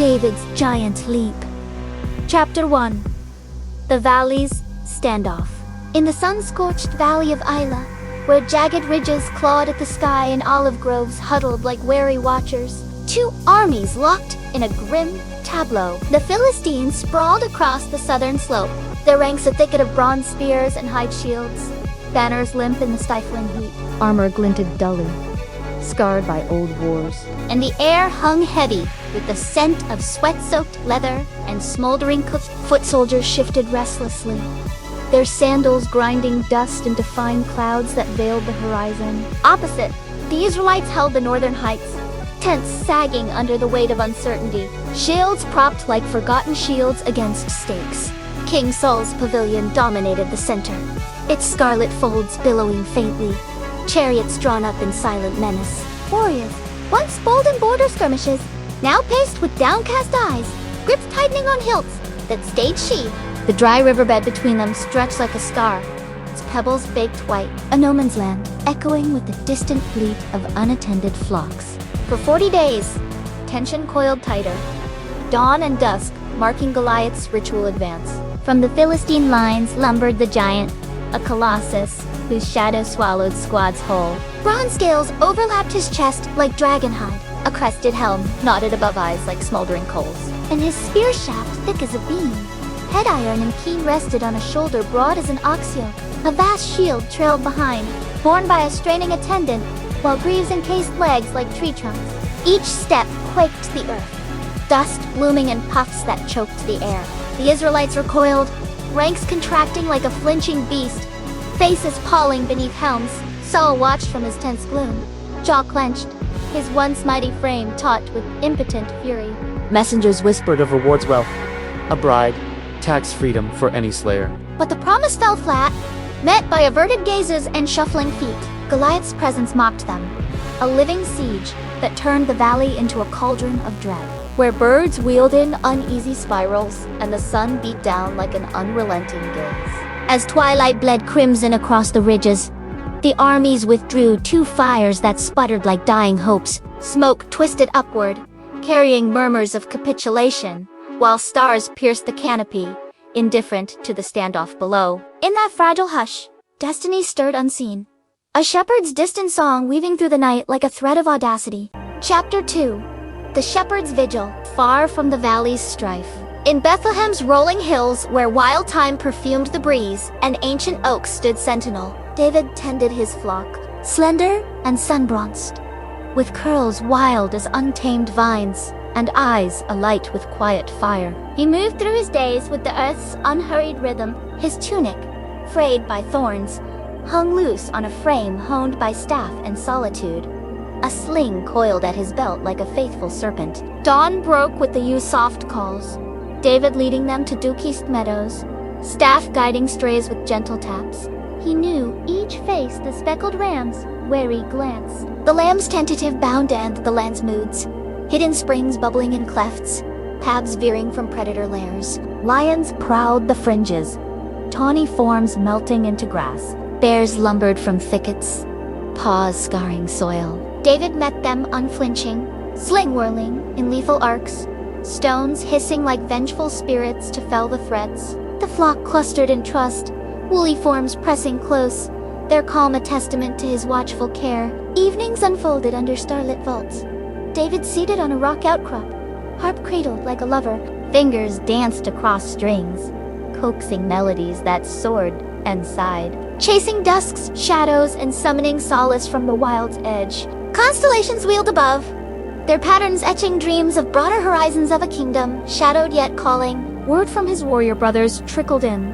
David's Giant Leap. Chapter 1. The Valley's Standoff. In the sun-scorched valley of Isla, where jagged ridges clawed at the sky and olive groves huddled like wary watchers, two armies locked in a grim tableau. The Philistines sprawled across the southern slope, their ranks a thicket of bronze spears and hide shields, banners limp in the stifling heat. Armor glinted dully, scarred by old wars. And the air hung heavy with the scent of sweat-soaked leather and smoldering cooked. Foot soldiers shifted restlessly, their sandals grinding dust into fine clouds that veiled the horizon. Opposite, the Israelites held the northern heights, tents sagging under the weight of uncertainty, shields propped like forgotten shields against stakes. King Saul's pavilion dominated the center, its scarlet folds billowing faintly, chariots drawn up in silent menace. Warriors, once bold in border skirmishes, now paced with downcast eyes, grips tightening on hilts that stayed sheathed. The dry riverbed between them stretched like a scar, its pebbles baked white, a no man's land, echoing with the distant bleat of unattended flocks. For 40 days, tension coiled tighter, dawn and dusk marking Goliath's ritual advance. From the Philistine lines lumbered the giant, a colossus whose shadow swallowed squads whole. Bronze scales overlapped his chest like dragon hide, a crested helm knotted above eyes like smoldering coals, and his spear shaft thick as a beam. Head iron and keen rested on a shoulder broad as an ox yoke. A vast shield trailed behind, borne by a straining attendant, while greaves encased legs like tree trunks. Each step quaked the earth, dust blooming in puffs that choked the air. The Israelites recoiled, ranks contracting like a flinching beast, faces palling beneath helms. Saul watched from his tense gloom, jaw clenched, his once mighty frame taut with impotent fury. Messengers whispered of rewards wealth, a bride, tax freedom for any slayer. But the promise fell flat, met by averted gazes and shuffling feet. Goliath's presence mocked them, a living siege that turned the valley into a cauldron of dread, where birds wheeled in uneasy spirals and the sun beat down like an unrelenting gaze. As twilight bled crimson across the ridges, the armies withdrew, two fires that sputtered like dying hopes. Smoke twisted upward, carrying murmurs of capitulation, while stars pierced the canopy, indifferent to the standoff below. In that fragile hush, destiny stirred unseen, a shepherd's distant song weaving through the night like a thread of audacity. Chapter 2. The Shepherd's Vigil. Far from the valley's strife, in Bethlehem's rolling hills where wild thyme perfumed the breeze and ancient oaks stood sentinel, David tended his flock, slender and sun-bronzed, with curls wild as untamed vines and eyes alight with quiet fire. He moved through his days with the earth's unhurried rhythm. His tunic, frayed by thorns, hung loose on a frame honed by staff and solitude, a sling coiled at his belt like a faithful serpent. Dawn broke with the ewes' soft calls, David leading them to due-east meadows, staff guiding strays with gentle taps. He knew each face the speckled ram's wary glance, the lamb's tentative bound to end the land's moods, hidden springs bubbling in clefts, paths veering from predator lairs. Lions prowled the fringes, tawny forms melting into grass. Bears lumbered from thickets, paws scarring soil. David met them unflinching, sling whirling in lethal arcs, stones hissing like vengeful spirits to fell the threats. The flock clustered in trust, woolly forms pressing close, their calm a testament to his watchful care. Evenings unfolded under starlit vaults. David seated on a rock outcrop, harp cradled like a lover. Fingers danced across strings, coaxing melodies that soared and sighed, chasing dusk's shadows and summoning solace from the wild's edge. Constellations wheeled above, their patterns etching dreams of broader horizons of a kingdom, shadowed yet calling. Word from his warrior brothers trickled in.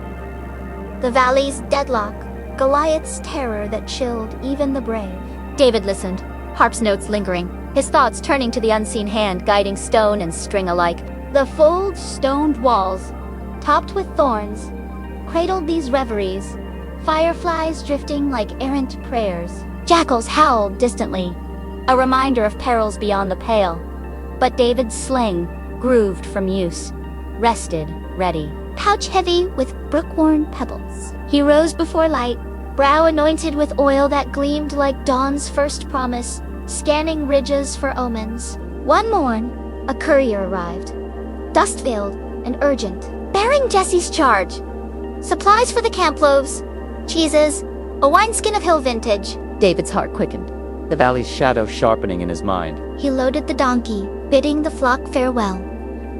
The valley's deadlock, Goliath's terror that chilled even the brave. David listened, harp's notes lingering, his thoughts turning to the unseen hand guiding stone and string alike. The fold stoned walls, topped with thorns, cradled these reveries, fireflies drifting like errant prayers. Jackals howled distantly, a reminder of perils beyond the pale. But David's sling, grooved from use, rested, ready, pouch heavy with brook-worn pebbles. He rose before light, brow anointed with oil that gleamed like dawn's first promise, scanning ridges for omens. One morn, A courier arrived, dust-veiled and urgent, bearing Jesse's charge. Supplies for the camp loaves, cheeses, a wineskin of hill vintage. David's heart quickened. The valley's shadow sharpening in his mind. He loaded the donkey, bidding the flock farewell,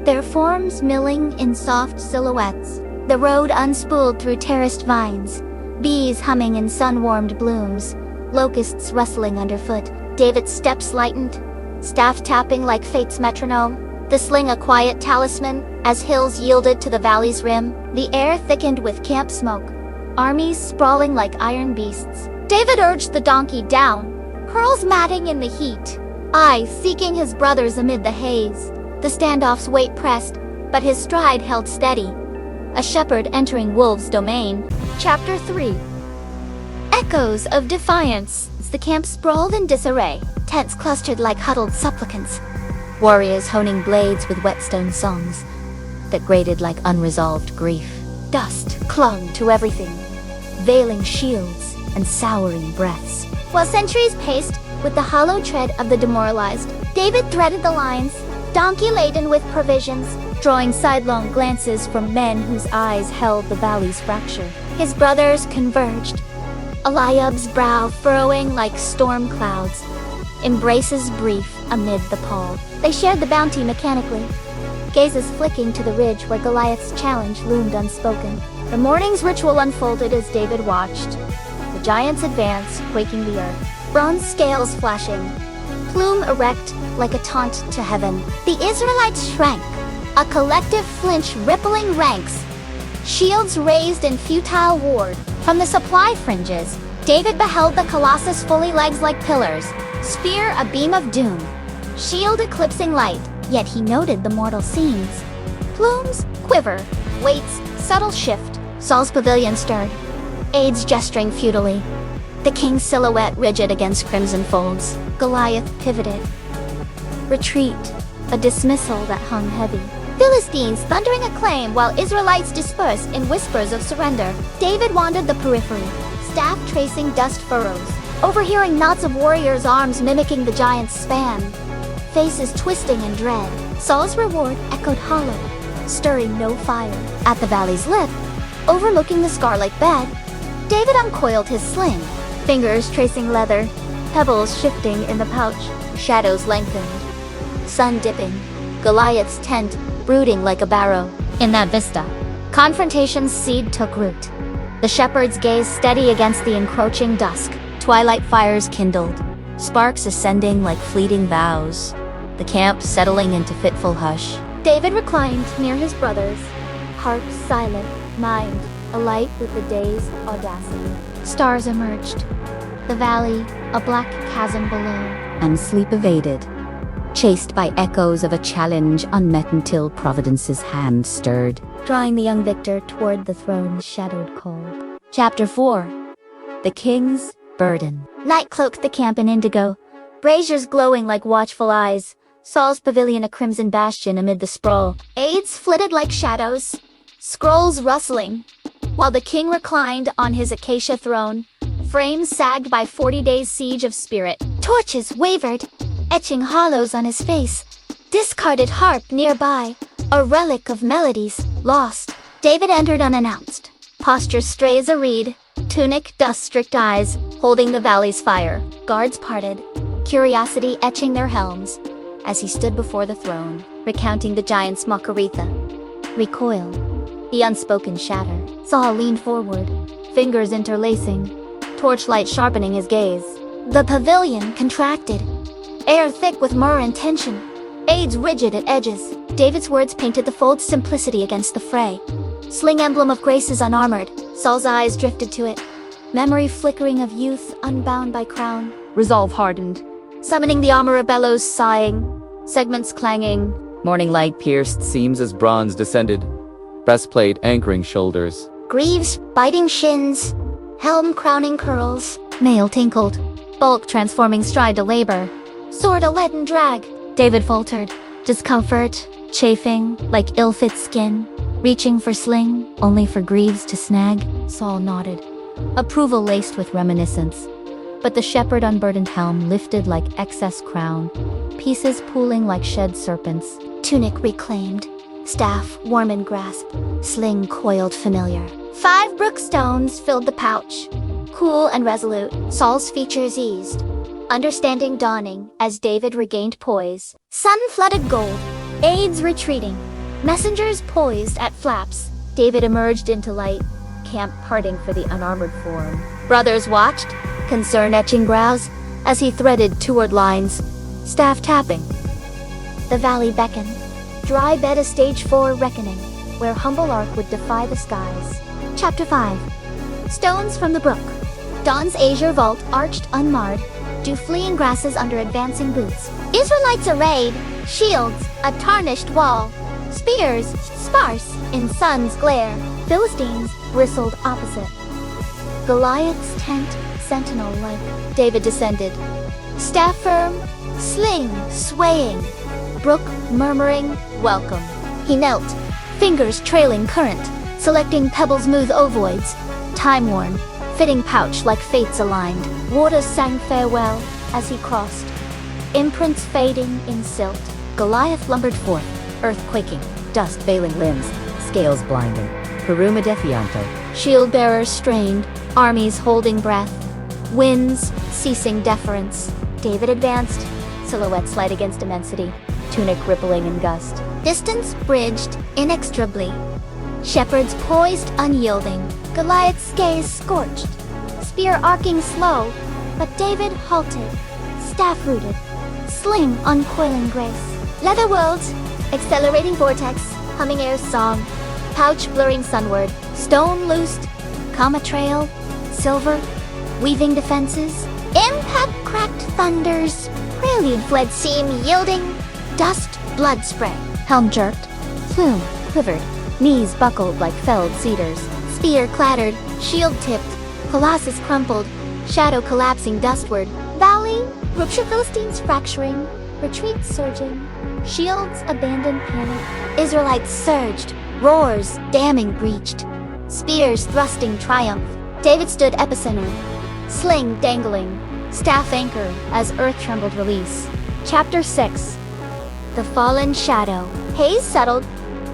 their forms milling in soft silhouettes. The road unspooled through terraced vines, bees humming in sun-warmed blooms, locusts rustling underfoot. David's steps lightened, staff tapping like fate's metronome, the sling a quiet talisman as hills yielded to the valley's rim. The air thickened with camp smoke, armies sprawling like iron beasts. David urged the donkey down, curls matting in the heat, eyes seeking his brothers amid the haze. The standoff's weight pressed, but his stride held steady. A shepherd entering wolves' domain. Chapter 3. Echoes of defiance. The camp sprawled in disarray, tents clustered like huddled supplicants. Warriors honing blades with whetstone songs that grated like unresolved grief. Dust clung to everything, veiling shields and souring breaths. While sentries paced with the hollow tread of the demoralized, David threaded the lines, donkey laden with provisions, drawing sidelong glances from men whose eyes held the valley's fracture. His brothers converged, Eliab's brow furrowing like storm clouds, embraces brief amid the pall. They shared the bounty mechanically, gazes flicking to the ridge where Goliath's challenge loomed unspoken. The morning's ritual unfolded as David watched. The giants advanced, quaking the earth, bronze scales flashing, plume erect like a taunt to heaven. The Israelites shrank, a collective flinch rippling ranks, shields raised in futile ward. From the supply fringes, David beheld the colossus fully legs like pillars, spear a beam of doom, shield eclipsing light, yet he noted the mortal seams. Plumes quiver, weights subtle shift. Saul's pavilion stirred, aides gesturing futilely, the king's silhouette rigid against crimson folds. Goliath pivoted. Retreat, a dismissal that hung heavy. Philistines thundering acclaim while Israelites disperse in whispers of surrender. David wandered the periphery, staff tracing dust furrows, overhearing knots of warriors' arms mimicking the giant's span, faces twisting in dread. Saul's reward echoed hollow, stirring no fire. At the valley's lip, overlooking the scar-like bed, David uncoiled his sling, fingers tracing leather, pebbles shifting in the pouch, shadows lengthened. Sun dipping, Goliath's tent brooding like a barrow. In that vista, confrontation's seed took root. The shepherd's gaze steady against the encroaching dusk. Twilight fires kindled, sparks ascending like fleeting vows. The camp settling into fitful hush. David reclined near his brothers, heart silent, mind alight with the day's audacity. Stars emerged. The valley, a black chasm below. And sleep evaded, chased by echoes of a challenge unmet until Providence's hand stirred, Drawing the young victor toward the throne's shadowed call. Chapter 4. The King's Burden. Night cloaked the camp in indigo, braziers glowing like watchful eyes. Saul's pavilion a crimson bastion amid the sprawl. Aides flitted like shadows, scrolls rustling, while the king reclined on his acacia throne, frames sagged by 40 days' siege of spirit. Torches wavered, etching hollows on his face. Discarded harp nearby, a relic of melodies lost. David entered unannounced, posture stray as a reed, tunic dust-streaked eyes, holding the valley's fire. Guards parted, curiosity etching their helms, as he stood before the throne, recounting the giant's Macaritha. Recoil, the unspoken shatter. Saul leaned forward, fingers interlacing, torchlight sharpening his gaze. The pavilion contracted, air thick with myrrh and tension, aides rigid at edges. David's words painted the fold's simplicity against the fray. Sling emblem of graces unarmored. Saul's eyes drifted to it, memory flickering of youth unbound by crown. Resolve hardened, Summoning the armorer bellows sighing, segments clanging. Morning light pierced seams as bronze descended, breastplate anchoring shoulders. Greaves biting shins, helm crowning curls. Mail tinkled, bulk transforming stride to labor. Sword a leaden drag. David faltered, discomfort, chafing like ill-fit skin. Reaching for sling, only for greaves to snag. Saul nodded, approval laced with reminiscence. But the shepherd unburdened helm lifted like excess crown, pieces pooling like shed serpents. Tunic reclaimed, staff warm in grasp, sling coiled familiar. 5 brookstones filled the pouch, cool and resolute, Saul's features eased, understanding dawning as David regained poise. Sun-flooded gold, aides retreating, messengers poised at flaps. David emerged into light, camp parting for the unarmored form. Brothers watched, concern etching brows, as he threaded toward lines, staff tapping. The valley beckoned, dry bed a stage 4 reckoning, where humble ark would defy the skies. Chapter 5. Stones from the brook. Dawn's azure vault arched unmarred, dew fleeing grasses under advancing boots. Israelites arrayed, shields, a tarnished wall, spears, sparse in sun's glare. Philistines bristled opposite. Goliath's tent, sentinel-like. David descended, staff firm, sling swaying, brook murmuring, welcome. He knelt, fingers trailing current, selecting pebble-smooth ovoids, time-worn, fitting pouch like fates aligned. Waters sang farewell as he crossed, imprints fading in silt. Goliath lumbered forth, earth quaking, dust veiling limbs, scales blinding. Peruma defianto. Shield-bearers strained, armies holding breath, winds ceasing deference. David advanced, silhouette slight against immensity, tunic rippling in gust. Distance bridged inextricably. Shepherds poised unyielding, Goliath's gaze scorched. Spear arcing slow, but David halted, staff rooted, sling uncoiling grace. Leather worlds, accelerating vortex, humming air's song, pouch blurring sunward, stone loosed, comma trail, silver, weaving defenses, impact cracked thunders, prelude fled seam yielding, dust blood spray. Helm jerked, plume quivered, knees buckled like felled cedars, spear clattered, shield tipped, colossus crumpled, shadow collapsing dustward. Valley, rupture Philistines fracturing, retreat surging, shields abandoned panic. Israelites surged, roars damming breached, spears thrusting triumph. David stood epicenter, sling dangling, staff anchor as earth trembled release. Chapter 6. The fallen shadow. Haze settled,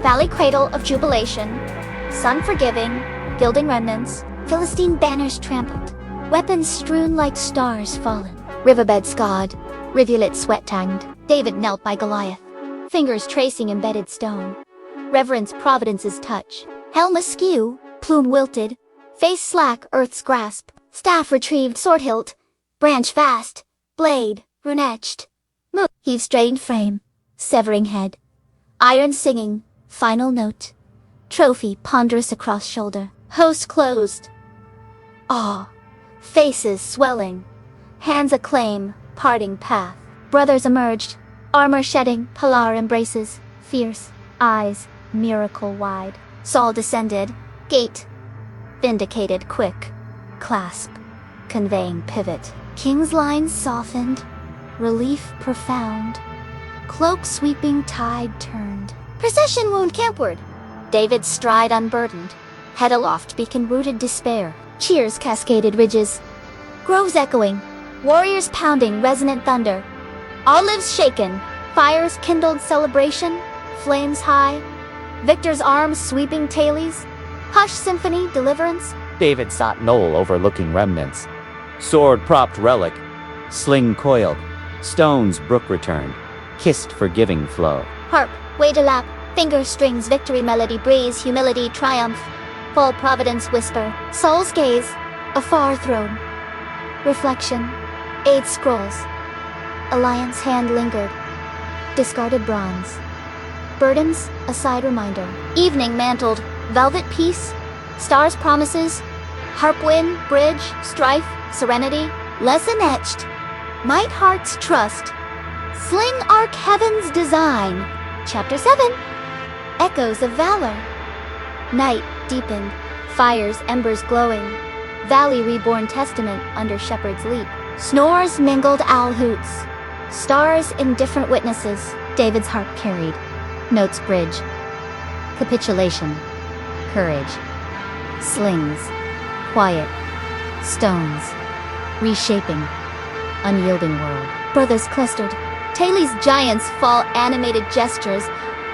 valley cradle of jubilation, sun forgiving, gilding remnants, Philistine banners trampled, weapons strewn like stars fallen, riverbed scarred, rivulet sweat-tanged. David knelt by Goliath, fingers tracing embedded stone, reverence providence's touch. Helm askew, plume wilted, face slack earth's grasp, staff retrieved sword hilt, branch fast, blade rune-etched. Move, heave strained frame, severing head, iron singing, final note, trophy ponderous across shoulder, host closed. Awe, faces swelling, hands acclaim, parting path. Brothers emerged, armor shedding, pilar embraces, fierce, eyes, miracle wide. Saul descended, gate, vindicated quick, clasp, conveying pivot. King's lines softened, relief profound, cloak sweeping tide turned. Procession wound campward. David's stride unburdened, head aloft beacon rooted despair. Cheers cascaded ridges, groves echoing, warriors pounding resonant thunder. Olives shaken, fires kindled celebration, flames high, victor's arms sweeping tailies, hush symphony deliverance. David sought knoll overlooking remnants. Sword propped relic, sling coiled, stones brook returned, kissed forgiving flow. Harp, wait a lap, finger strings victory melody breeze humility triumph, full providence whisper. Soul's gaze, a far throne, reflection, 8 scrolls. Alliance hand lingered, discarded bronze. Burdens, a side reminder. Evening mantled, velvet peace, stars promises, harp wind, bridge, strife, serenity, lesson etched, might hearts trust, sling arc heaven's design. Chapter 7. Echoes of valor. Night deepened, fires embers glowing, valley reborn testament under shepherd's leap. Snores mingled owl hoots, stars indifferent witnesses. David's harp carried, notes bridge, capitulation, courage, slings, quiet, stones, reshaping unyielding world. Brothers clustered. Taylor's giants fall animated gestures,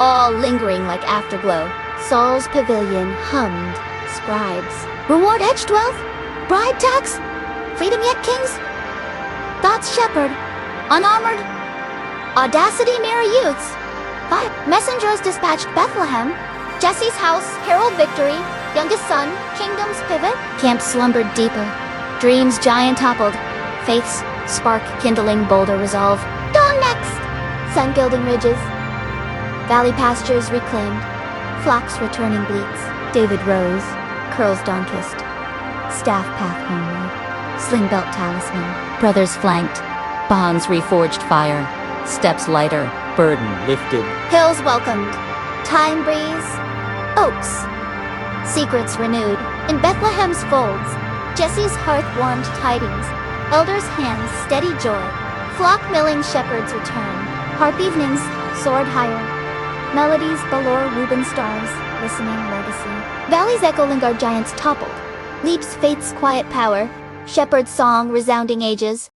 all lingering like afterglow. Saul's pavilion hummed. Scribes. Reward edged wealth? Bribe tax? Freedom yet, kings? Thoughts shepherd. Unarmored? Audacity mere youths. 5. Messengers dispatched Bethlehem. Jesse's house, herald victory. Youngest son, kingdom's pivot. Camp slumbered deeper. Dreams giant toppled. Faith's spark kindling bolder resolve. Dawn next! Sun gilding ridges. Valley pastures reclaimed. Flocks returning bleats. David rose, Curls dawn-kissed. staff path homeward, sling belt talisman. Brothers flanked, bonds reforged fire, steps lighter, Burden lifted. Hills welcomed. Time breeze. Oaks. Secrets renewed. In Bethlehem's folds, Jesse's hearth warmed tidings. Elders' hands steady joy. Flock milling shepherds return. Harp evenings soared higher. Melodies galore Reuben stars, listening legacy. Valleys echo Lingard giants toppled. Leaps faith's quiet power. Shepherd's song resounding ages.